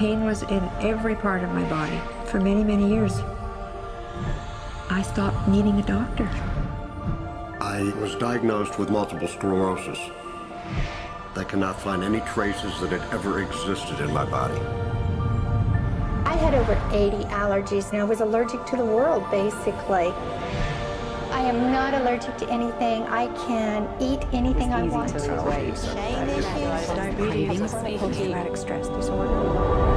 pain was in every part of my body for many, many years. I stopped needing a doctor. I was diagnosed with multiple sclerosis. They cannot find any traces that it ever existed in my body. I had over 80 allergies, and I was allergic to the world, basically. I am not allergic to anything. I can eat anything I want to. Diabetes, post-traumatic stress disorder.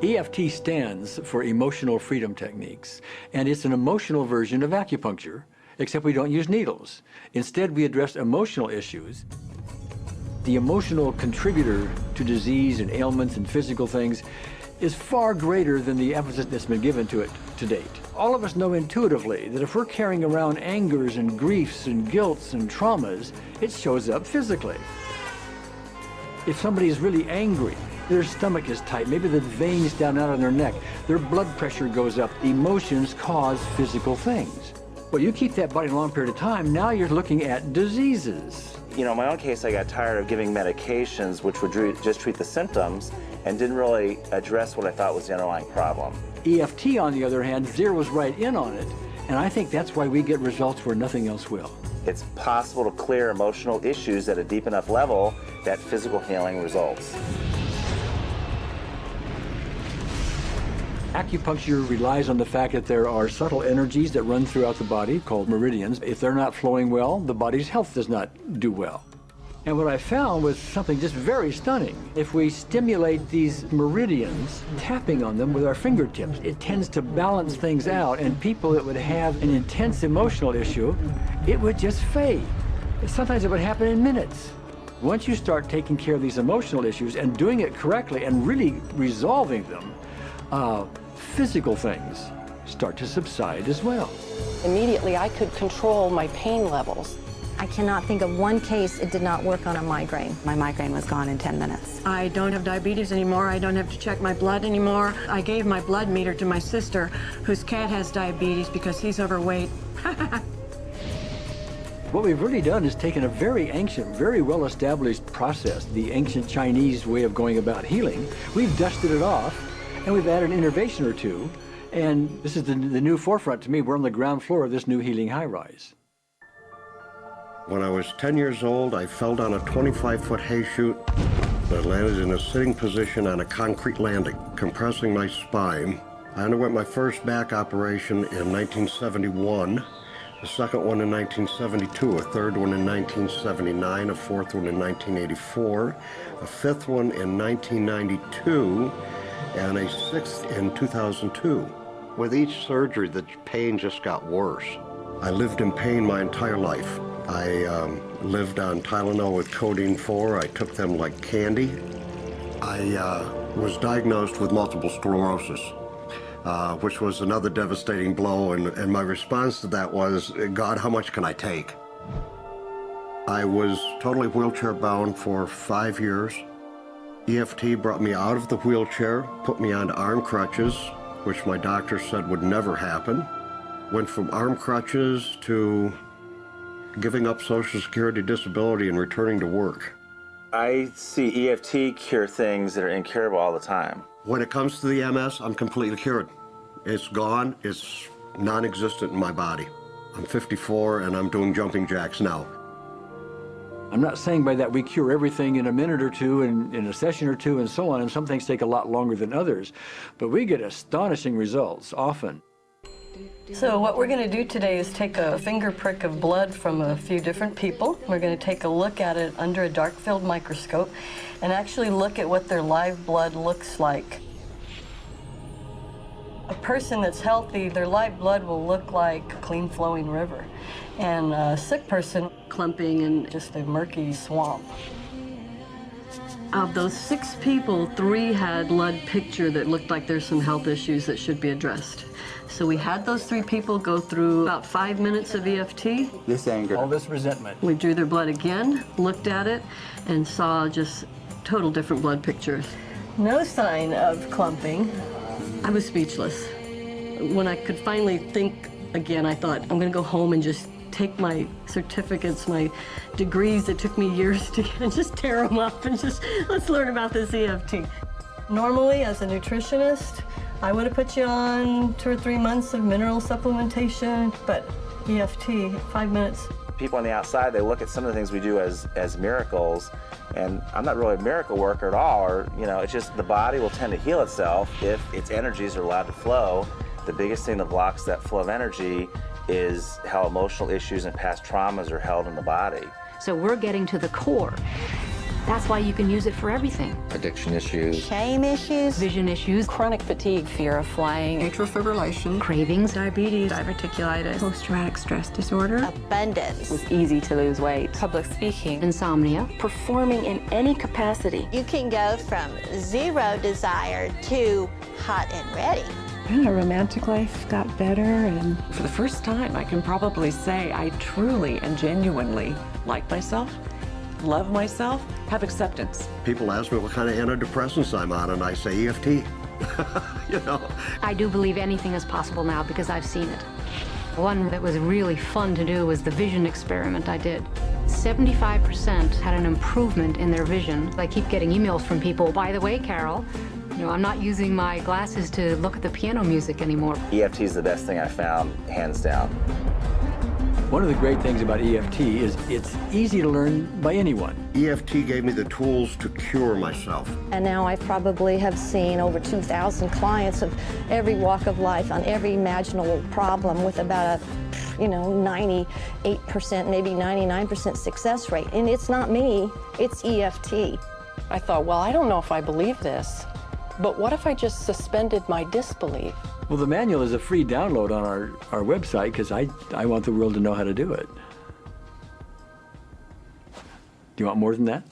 EFT stands for Emotional Freedom Techniques, and it's an emotional version of acupuncture, except we don't use needles. Instead, we address emotional issues. The emotional contributor to disease and ailments and physical things is far greater than the emphasis that's been given to it to date. All of us know intuitively that if we're carrying around angers and griefs and guilts and traumas, it shows up physically. If somebody is really angry, their stomach is tight, maybe the veins down out of their neck, their blood pressure goes up, emotions cause physical things. Well, you keep that body a long period of time, now you're looking at diseases. You know, in my own case, I got tired of giving medications which would just treat the symptoms and didn't really address what I thought was the underlying problem. EFT, on the other hand, zeroes right in on it, and I think that's why we get results where nothing else will. It's possible to clear emotional issues at a deep enough level that physical healing results. Acupuncture relies on the fact that there are subtle energies that run throughout the body called meridians. If they're not flowing well, the body's health does not do well. And what I found was something just very stunning. If we stimulate these meridians, tapping on them with our fingertips, it tends to balance things out, and people that would have an intense emotional issue, it would just fade. Sometimes it would happen in minutes. Once you start taking care of these emotional issues and doing it correctly and really resolving them, physical things start to subside as well. Immediately, I could control my pain levels. I cannot think of one case it did not work on a migraine. My migraine was gone in 10 minutes. I don't have diabetes anymore. I don't have to check my blood anymore. I gave my blood meter to my sister, whose cat has diabetes because he's overweight. What we've really done is taken a very ancient, very well-established process, the ancient Chinese way of going about healing. We've dusted it off, and we've added an innovation or two, and this is the new forefront to me. We're on the ground floor of this new healing high-rise. When I was 10 years old, I fell down a 25-foot hay chute that landed in a sitting position on a concrete landing, compressing my spine. I underwent my first back operation in 1971, a second one in 1972, a third one in 1979, a fourth one in 1984, a fifth one in 1992, and a sixth in 2002. With each surgery, the pain just got worse. I lived in pain my entire life. I lived on Tylenol with codeine 4. I took them like candy. I was diagnosed with multiple sclerosis, which was another devastating blow, and my response to that was, God, how much can I take? I was totally wheelchair bound for 5 years. EFT brought me out of the wheelchair, put me on arm crutches, which my doctor said would never happen. Went from arm crutches to giving up Social Security disability and returning to work. I see EFT cure things that are incurable all the time. When it comes to the MS, I'm completely cured. It's gone, it's non-existent in my body. I'm 54 and I'm doing jumping jacks now. I'm not saying by that we cure everything in a minute or two and in a session or two and so on, and some things take a lot longer than others, but we get astonishing results often. So what we're going to do today is take a finger prick of blood from a few different people. We're going to take a look at it under a dark field microscope and actually look at what their live blood looks like. A person that's healthy, their live blood will look like a clean flowing river. And a sick person, clumping in just a murky swamp. Of those 6 people, 3 had blood picture that looked like there's some health issues that should be addressed. So we had those 3 people go through about 5 minutes of EFT. This anger, all this resentment. We drew their blood again, looked at it, and saw just total different blood pictures. No sign of clumping. I was speechless. When I could finally think again, I thought, I'm going to go home and just take my certificates, my degrees that took me years to get, and just tear them up and just, let's learn about this EFT. Normally, as a nutritionist, I would have put you on 2 or 3 months of mineral supplementation, but EFT, 5 minutes. People on the outside, they look at some of the things we do as miracles, and I'm not really a miracle worker at all, or, you know, it's just the body will tend to heal itself if its energies are allowed to flow. The biggest thing that blocks that flow of energy is how emotional issues and past traumas are held in the body. So we're getting to the core. That's why you can use it for everything. Addiction issues. Shame issues. Vision issues. Chronic fatigue, fear of flying. Atrial fibrillation. Cravings. Diabetes. Diverticulitis. Post-traumatic stress disorder. Abundance. It was easy to lose weight. Public speaking. Insomnia. Performing in any capacity. You can go from zero desire to hot and ready. And our romantic life got better, and for the first time, I can probably say I truly and genuinely like myself, love myself, have acceptance. People ask me what kind of antidepressants I'm on, and I say EFT. You know. I do believe anything is possible now because I've seen it. One that was really fun to do was the vision experiment I did. 75% had an improvement in their vision. I keep getting emails from people, by the way, Carol, you know, I'm not using my glasses to look at the piano music anymore. EFT is the best thing I found, hands down. One of the great things about EFT is it's easy to learn by anyone. EFT gave me the tools to cure myself. And now I probably have seen over 2,000 clients of every walk of life on every imaginable problem with about a, 98%, maybe 99% success rate. And it's not me, it's EFT. I thought, well, I don't know if I believe this, but what if I just suspended my disbelief? Well, the manual is a free download on our website because I want the world to know how to do it. Do you want more than that?